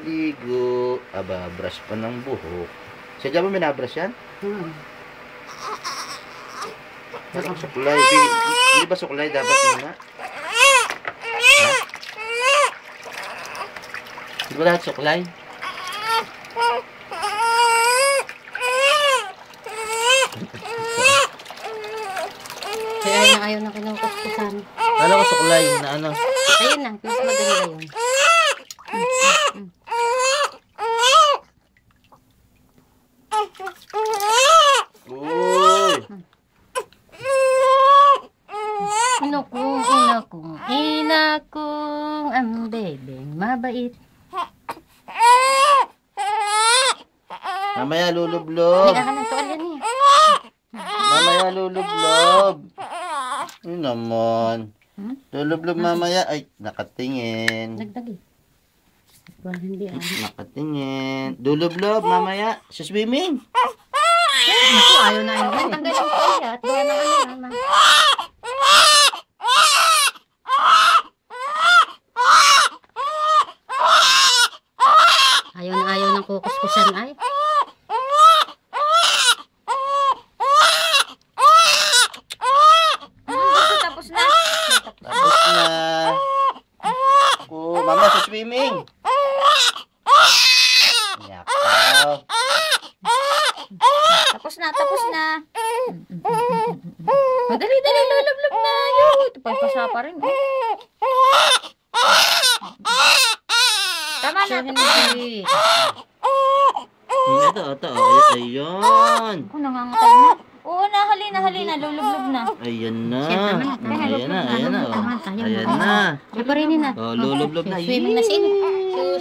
naliligo. Aba, brush pa ng buhok. Sadya ba minabrush yan? Parang suklay. Hindi ba suklay dapat muna? Ha? Hindi ba lahat suklay? Kaya ayaw na kinukuskusan. Kala ko suklay na ano? Ayun na, mas maganda yun. Uy! Ina kong, ang bebeng mabait. Mamaya lulublob. Hindi ka ng tuwal yan eh. Mamaya lulublob. Yun naman. Lulublob mamaya. Ay, nakatingin. Nagdag eh. Wala hindi ah. Nakatingin. Lulublob mamaya. Sa swimming. Naku, ayaw na yun. Tanggal ang tuwal yan. At gawa ng ano naman. Ayaw ng kukuskusan ay. Tapos na. Tapos na. Ako, mama sa swimming. Yakaw. Tapos na. Dali, lulublob na. Ito pa pa rin. Tama na, hindi. Ito. Ayun. Ako, nangangatag na. Oo na, halina. Lulublob na. Ayan na. Ayan na. Ayan na. Paparinin na. Oh, lulublob na. Swimming na sino?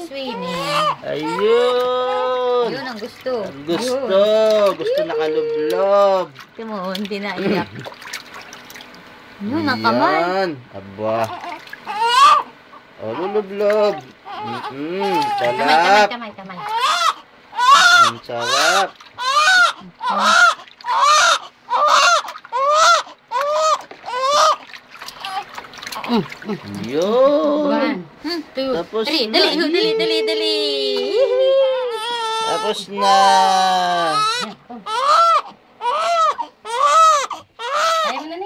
Swimming. Ayun. Yun ang gusto. Gusto nakalublob. Ito mo, hindi na iyak. Yun, nakamay. Ayan. Aba. Oh, lulublob. Sarap. Kamay. Ang sarap. Yun. 1, 2, Tapos 3. na. Dali. Tapos na. Ayaw mo na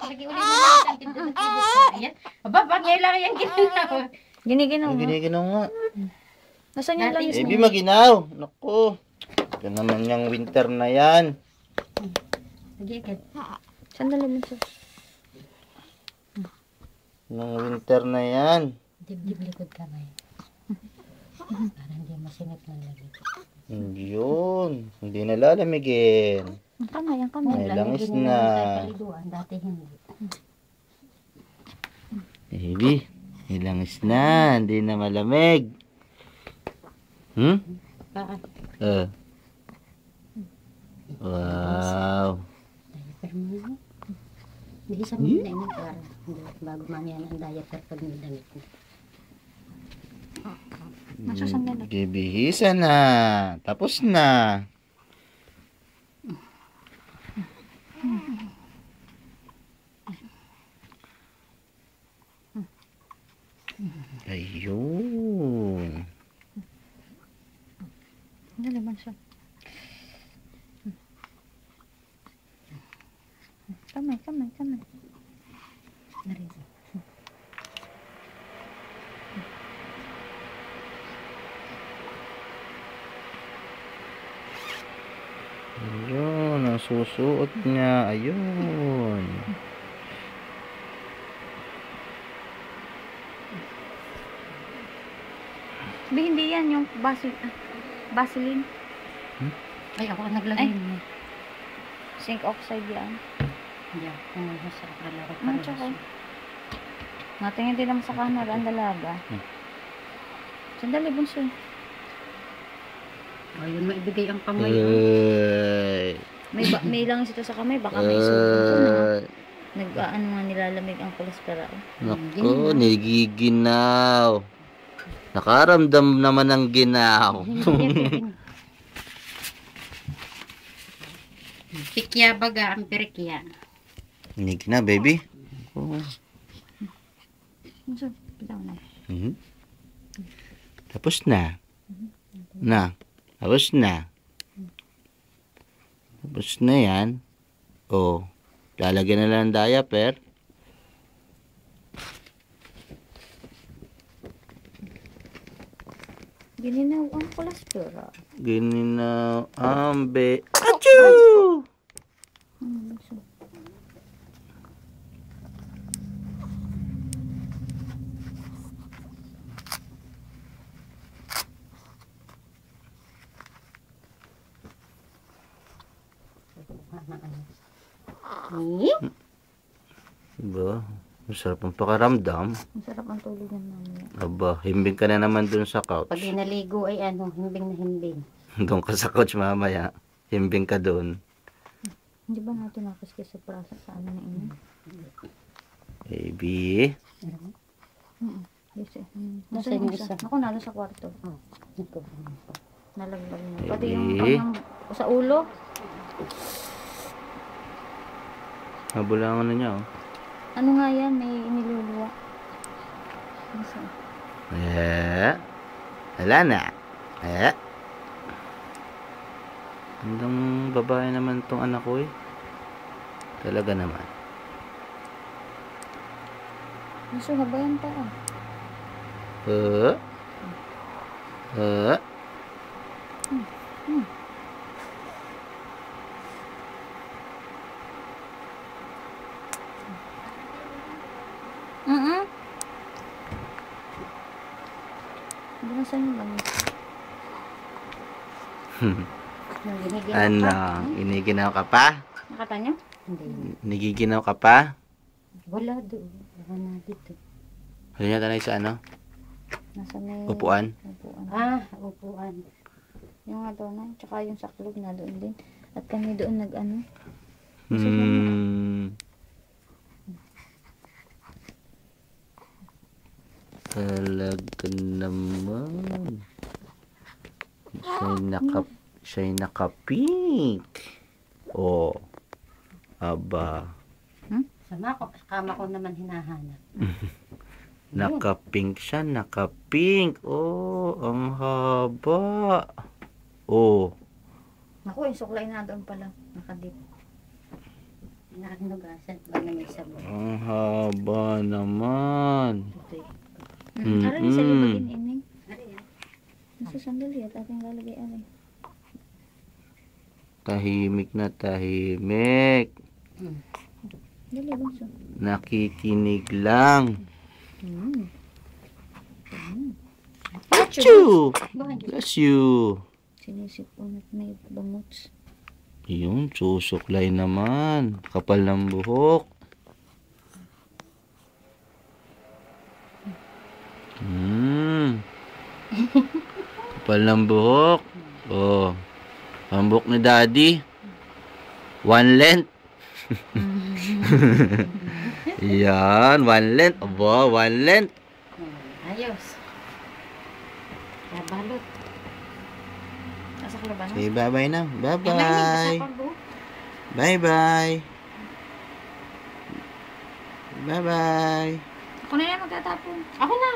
lagi ulit mo na. Ayan. Aba, bagay lang yan ginagawa. Giniginaw mo. Giniginaw nga. Nasaan yung langis Baby, maginaw. Naku. Ito naman yung winter na yan. Sige, agad. Sandali mo siya. Yung winter na yan. Dibdib likod kamay. Para hindi masinip ng lamig. Yun. Hindi nalalamigin. Ang kamay. May langis na. Dati hindi. Baby, may langis na. Hindi na malamig. Bakit? Wow. Diaper mo na. Hindi isa mo na yun para bago mamaya ng diaper pag may damit na. Bibihisa na. Tapos na. Ayun. Nalaman siya. Kamay. Narito. Ayun, ang susuot niya. Ayun. Hindi yan yung Vaseline. Ay, ako naglagay mo. Zinc oxide yan. Hindi ako sa kalaro pa rin. Tsaka. Natingin din naman sa camera ang dalaga. Sandali, bunso. Ayun, maibigay ang kamay. May langis ito sa kamay. Baka may sugat ito na. Nag-aan mga nilalamig ang kolesterol. Naku, nagiginaw. Nakaramdam naman ng ginaw. Pikya baga ang perikya. Inig na, baby. Oh. Tapos na. Na. Tapos na. Tapos na yan. O. Lalagyan na lang ng diaper. Gininaw ang cholesterol. Gininaw ambe. Achoo! So, Diba? Masarap ang pakaramdam. masarap ang tulog ng mamaya. Aba, himbing ka na naman dun sa couch. Pag inaligo ay himbing na himbing. Doon ka sa couch mamaya. Himbing ka dun. Hindi ba natin nakaskis sa prasa sa ano na ina? Baby. Yes, Nasa nasa yung yung isa? isa? Ako nalo sa kwarto. Nalaglag na. Pati yung Eh. kanyang sa ulo. Nabulangan na niya, oh. Ano nga yan? May niluluwa. Isa. Wala na. Handang babae naman tong anak ko, eh. Talaga naman. Gusto habayan pa ah. Hindi na sa'yo lang. Ano? Iniginaw ka pa? Nakata niyo? Hindi. Nagiginaw ka pa? Wala doon. Wala na dito. Ano niya tanay sa ano? Nasa may Upuan? upuan. Upuan. Yung nga doon na. Tsaka yung saklog na doon din. At kami doon nag-ano. Talaga naman. Siya'y naka-pink. Oh. Aba. Kama ko naman hinahanap. Naka-pink siya. Naka-pink. Oh, ang haba. Oh. Ako, yung suklay na doon pala. Nakadip. Nakanugasan ba na may sabon? Ang haba naman. Aral sa libagin ining. Nasa sandali at ating lalagay alay. Tahimik na tahimik. Dali bang so? Nakikinig lang. Achoo! Bless you. Sinisipon at may bamuts. Yun, susuklay naman. Kapal ng buhok. Kapal ng buhok. Oh. Ang buhok ni Daddy. One length. Yan, one length. Aba, one length. Ayos. Balot. Nasa kalaban na? Say bye-bye na. Bye-bye. Bye-bye. Bye-bye. Ako na yan magtatapon. Ako na.